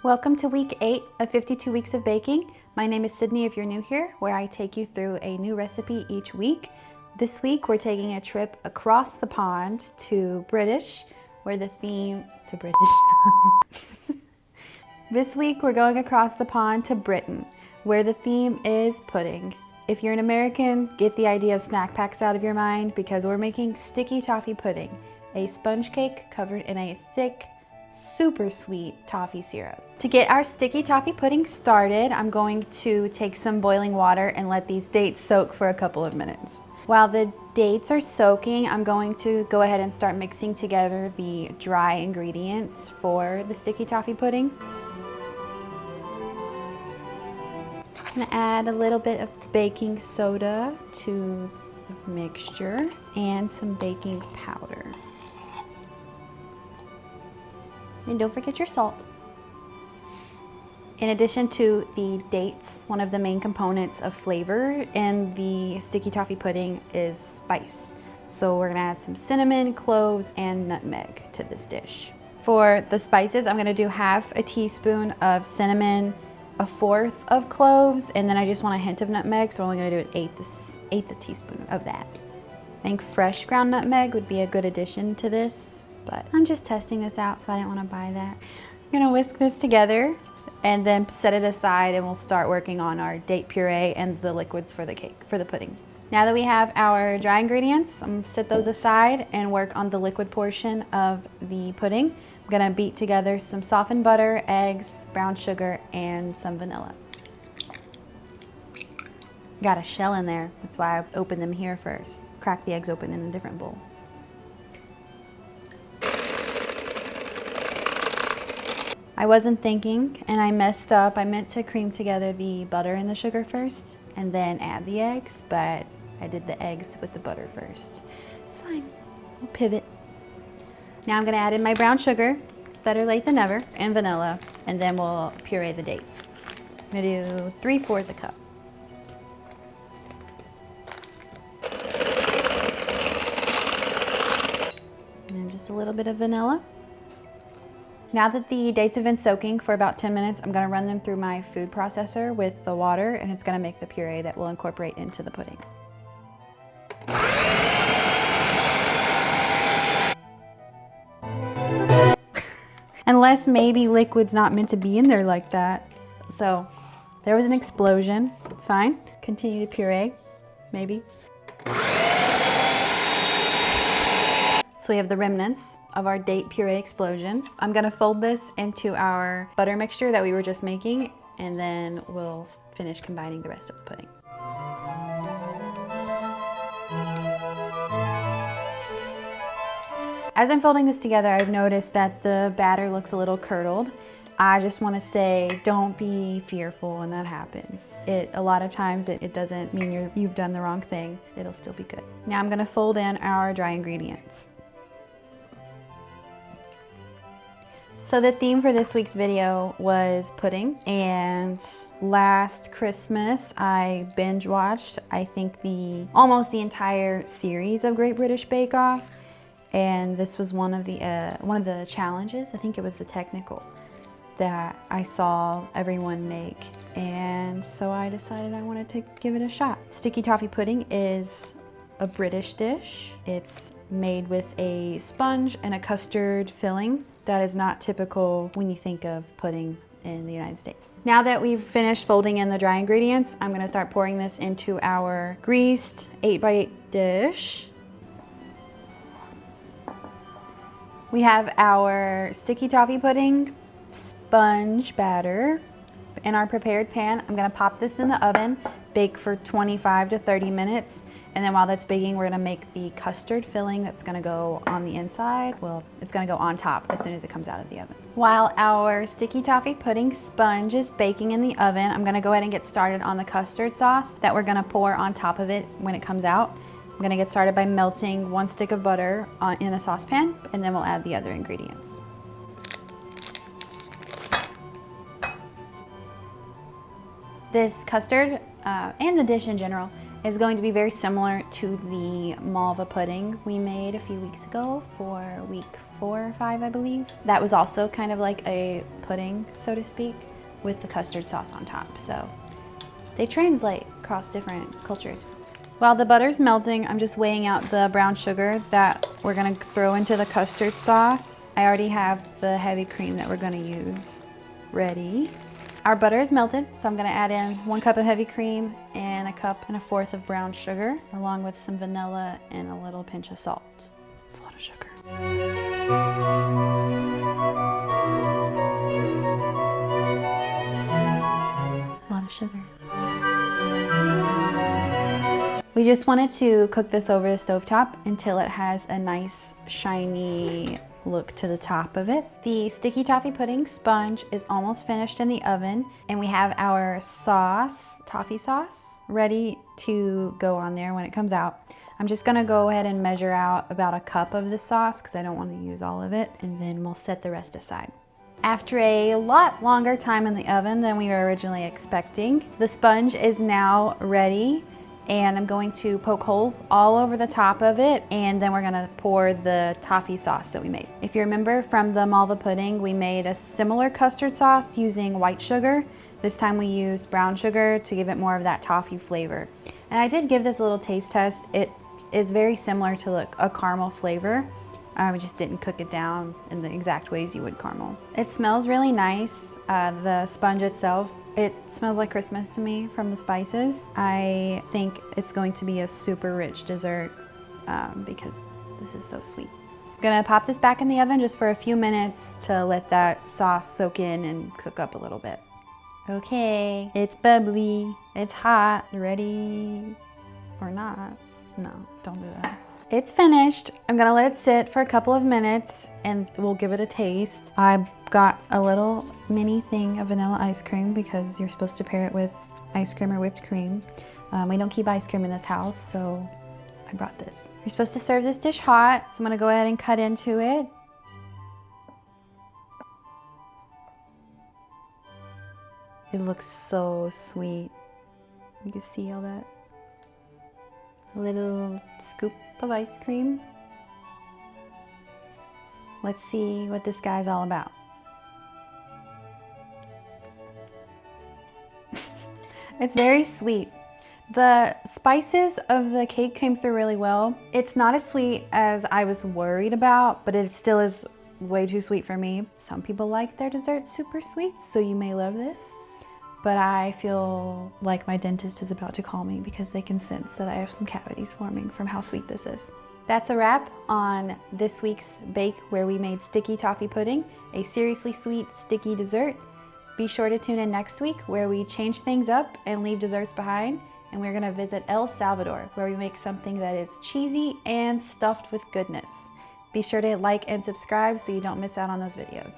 Welcome to week 8 of 52 weeks of baking. My name is Sydney if you're new here, where I take you through a new recipe each week. This week we're taking a trip across the pond to British, where the theme to British. This week we're going across the pond to Britain, where the theme is pudding. If you're an American, get the idea of snack packs out of your mind because we're making sticky toffee pudding, a sponge cake covered in a thick, super sweet toffee syrup. To get our sticky toffee pudding started, I'm going to take some boiling water and let these dates soak for a couple of minutes. While the dates are soaking, I'm going to go ahead and start mixing together the dry ingredients for the sticky toffee pudding. I'm gonna add a little bit of baking soda to the mixture and some baking powder. And don't forget your salt. In addition to the dates, one of the main components of flavor in the sticky toffee pudding is spice. So we're gonna add some cinnamon, cloves, and nutmeg to this dish. For the spices, I'm gonna do half a teaspoon of cinnamon, a fourth of cloves, and then I just want a hint of nutmeg, so I'm only gonna do an eighth a teaspoon of that. I think fresh ground nutmeg would be a good addition to this, but I'm just testing this out, so I didn't want to buy that. I'm gonna whisk this together and then set it aside, and we'll start working on our date puree and the liquids for the cake, for the pudding. Now that we have our dry ingredients, I'm gonna set those aside and work on the liquid portion of the pudding. I'm gonna beat together some softened butter, eggs, brown sugar, and some vanilla. Got a shell in there, that's why I opened them here first. Crack the eggs open in a different bowl. I wasn't thinking and I messed up. I meant to cream together the butter and the sugar first and then add the eggs, but I did the eggs with the butter first. It's fine, we'll pivot. Now I'm gonna add in my brown sugar, better late than never, and vanilla, and then we'll puree the dates. I'm gonna do 3/4 a cup. And just a little bit of vanilla. Now that the dates have been soaking for about 10 minutes, I'm gonna run them through my food processor with the water, and it's gonna make the puree that we'll incorporate into the pudding. Unless maybe liquid's not meant to be in there like that. So there was an explosion, it's fine. Continue to puree, maybe. So we have the remnants of our date puree explosion. I'm gonna fold this into our butter mixture that we were just making, and then we'll finish combining the rest of the pudding. As I'm folding this together, I've noticed that the batter looks a little curdled. I just want to say, don't be fearful when that happens. A lot of times it doesn't mean you've done the wrong thing. It'll still be good. Now I'm gonna fold in our dry ingredients. So the theme for this week's video was pudding, and last Christmas I binge watched, I think almost the entire series of Great British Bake Off, and this was one of the challenges. I think it was the technical that I saw everyone make, and so I decided I wanted to give it a shot. Sticky toffee pudding is a British dish. It's made with a sponge and a custard filling. That is not typical when you think of pudding in the United States. Now that we've finished folding in the dry ingredients, I'm gonna start pouring this into our greased 8x8 dish. We have our sticky toffee pudding sponge batter in our prepared pan. I'm gonna pop this in the oven, bake for 25 to 30 minutes. And then while that's baking, we're gonna make the custard filling that's gonna go on the inside. Well, it's gonna go on top as soon as it comes out of the oven. While our sticky toffee pudding sponge is baking in the oven, I'm gonna go ahead and get started on the custard sauce that we're gonna pour on top of it when it comes out. I'm gonna get started by melting 1 stick of butter in a saucepan, and then we'll add the other ingredients. This custard, and the dish in general, is going to be very similar to the malva pudding we made a few weeks ago for week 4 or 5, I believe. That was also kind of like a pudding, so to speak, with the custard sauce on top. So they translate across different cultures. While the butter's melting, I'm just weighing out the brown sugar that we're gonna throw into the custard sauce. I already have the heavy cream that we're gonna use ready. Our butter is melted, so I'm gonna add in 1 cup of heavy cream and 1 1/4 cups of brown sugar, along with some vanilla and a little pinch of salt. It's a lot of sugar. A lot of sugar. We just wanted to cook this over the stovetop until it has a nice shiny look to the top of it. The sticky toffee pudding sponge is almost finished in the oven, and we have our sauce, toffee sauce, ready to go on there when it comes out. I'm just gonna go ahead and measure out about 1 cup of the sauce because I don't want to use all of it, and then we'll set the rest aside. After a lot longer time in the oven than we were originally expecting, the sponge is now ready, and I'm going to poke holes all over the top of it, and then we're gonna pour the toffee sauce that we made. If you remember from the malva pudding, we made a similar custard sauce using white sugar. This time we used brown sugar to give it more of that toffee flavor. And I did give this a little taste test. It is very similar to a caramel flavor. We just didn't cook it down in the exact ways you would caramel. It smells really nice. The sponge itself, it smells like Christmas to me from the spices. I think it's going to be a super rich dessert because this is so sweet. I'm gonna pop this back in the oven just for a few minutes to let that sauce soak in and cook up a little bit. Okay, it's bubbly, it's hot, ready or not? No, don't do that. It's finished. I'm gonna let it sit for a couple of minutes and we'll give it a taste. I got a little mini thing of vanilla ice cream because you're supposed to pair it with ice cream or whipped cream. We don't keep ice cream in this house, so I brought this. You're supposed to serve this dish hot, so I'm gonna go ahead and cut into it. It looks so sweet. You can see all that. A little scoop of ice cream. Let's see what this guy's all about. It's very sweet. The spices of the cake came through really well. It's not as sweet as I was worried about, but it still is way too sweet for me. Some people like their dessert super sweet, so you may love this. But I feel like my dentist is about to call me because they can sense that I have some cavities forming from how sweet this is. That's a wrap on this week's bake, where we made sticky toffee pudding, a seriously sweet sticky dessert. Be sure to tune in next week where we change things up and leave desserts behind, and we're gonna visit El Salvador where we make something that is cheesy and stuffed with goodness. Be sure to like and subscribe so you don't miss out on those videos.